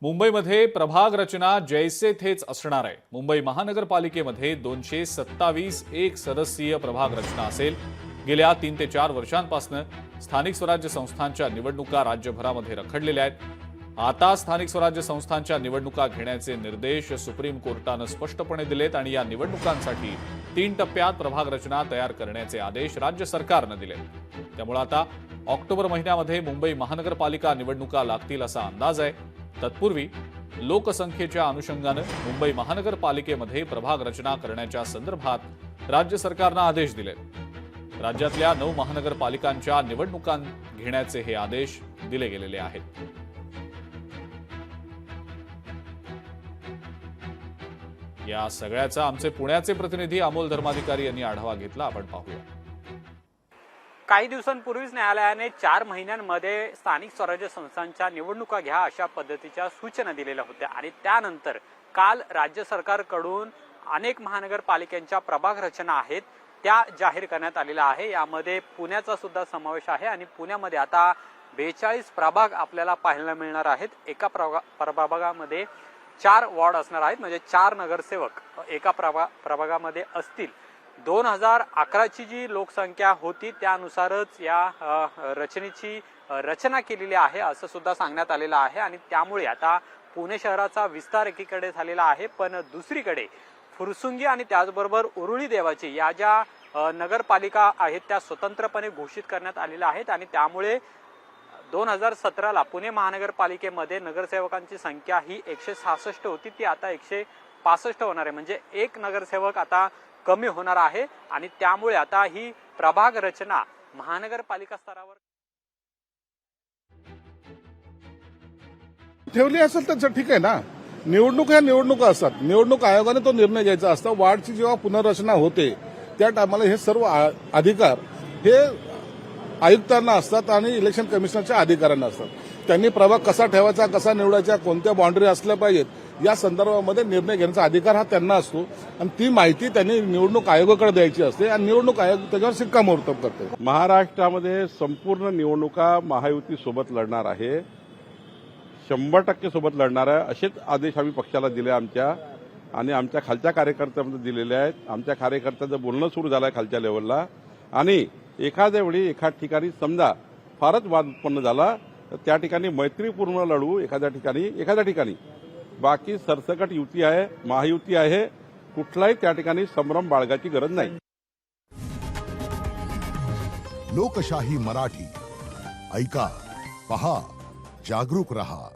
मुंबईमध्ये प्रभाग रचना जैसे थेच असणार आहे। मुंबई महानगरपालिकेमध्ये 227 एक सदस्यीय प्रभाग रचना असेल। गेल्या 3 ते 4 वर्षांपासून स्थानिक स्वराज्य संस्थांच्या निवडणुका राज्यभरामध्ये रखडलेल्या आहेत। आता स्थानिक स्वराज्य संस्थांच्या निवडणुका घेण्याचे निर्देश सुप्रीम कोर्टाने स्पष्टपणे दिलेत आणि या निवडणुकांसाठी 3 टप्प्यात प्रभाग रचना तयार करण्याचे आदेश राज्य सरकारने दिले। त्यामुळे आता ऑक्टोबर महिन्यामध्ये मुंबई महानगरपालिका निवडणुका लागतील असा अंदाज आहे। तत्पूर्वी लोकसंख्येच्या अनुषंगाने मुंबई महानगरपालिकेमध्ये प्रभाग रचना करण्याच्या संदर्भात राज्य सरकारने आदेश दिले। राज्यातल्या 9 महानगरपालिकांच्या निवडणुका घेण्याचे हे आदेश दिले गेलेले आहेत। या सगळ्याचा आमचे पुण्याचे प्रतिनिधी अमोल धर्माधिकारी यांनी आढावा घेतला। आपण पाहूया। काही दिवसांपूर्वीच न्यायालयाने 4 महिन्यांमध्ये स्थानिक स्वराज्य संस्थांच्या निवडणुका घ्या अशा पद्धतीच्या सूचना दिलेल्या होत्या आणि त्यानंतर काल राज्य सरकारकडून अनेक महानगरपालिकांच्या प्रभाग रचना आहेत त्या जाहीर करण्यात आलेल्या आहे। यामध्ये पुण्याचा सुद्धा समावेश आहे आणि पुण्यामध्ये आता 42 प्रभाग आपल्याला पाहायला मिळणार आहेत। एका प्रभागामध्ये 4 वॉर्ड असणार आहेत, म्हणजे 4 नगरसेवक एका प्रभागामध्ये असतील। 2011ची जी लोकसंख्या होती त्यानुसारच या रचनेची रचना केलेली आहे असं सुद्धा सांगण्यात आलेलं आहे आणि त्यामुळे आता पुणे शहराचा विस्तार एकीकडे झालेला आहे, पण दुसरीकडे फुरसुंगी आणि त्याचबरोबर उरुळी देवाची या ज्या नगरपालिका आहेत त्या स्वतंत्रपणे घोषित करण्यात आलेल्या आहेत आणि त्यामुळे 2017ला पुणे महानगरपालिकेमध्ये नगरसेवकांची संख्या ही 166 होती, ती आता 165 होणार आहे। म्हणजे एक नगरसेवक आता कमी होणार आहे आणि त्यामुळे आता ही प्रभाग रचना महानगरपालिका स्तरावर ठेवली असेल तर ठीक आहे ना। निवडणूक ह्या निवडणुका असतात, निवडणूक आयोगाने तो निर्णय घ्यायचा असतो। वार्डची जेव्हा पुनर्रचना होते त्या टायमाला हे सर्व अधिकार हे आयुक्तांना असतात आणि इलेक्शन कमिशनरच्या अधिकाऱ्यांना असतात। त्यांनी प्रभाग कसा ठेवायचा, कसा निवडायचा, कोणत्या बाउंड्री असल्या पाहिजेत या संदर्भामध्ये निर्णय घेण्याचा अधिकार हा त्यांना असतो आणि ती माहिती त्यांनी निवडणूक आयोगाकडे द्यायची असते आणि निवडणूक आयोग त्याच्यावर शिक्कामोर्तब करते। महाराष्ट्रामध्ये संपूर्ण निवडणुका महायुती सोबत लढणार आहे, 100% सोबत लढणार आहे असेच आदेश आम्ही पक्षाला दिले आमच्या आणि आमच्या खालच्या कार्यकर्त्यांमध्ये दिलेले आहेत। आमच्या कार्यकर्त्यांचं बोलणं सुरू झालं आहे खालच्या लेवलला आणि एखाद्या वेळी एखाद ठिकाणी समजा फारच वाद उत्पन्न झाला तर त्या ठिकाणी मैत्रीपूर्ण लढू एखाद्या ठिकाणी बाकी सरसकट युती आहे, महायुती आहे, कुठलाही त्या ठिकाणी संभ्रम बाळगायची गरज नाही। लोकशाही मराठी ऐका, पहा, जागरूक रहा।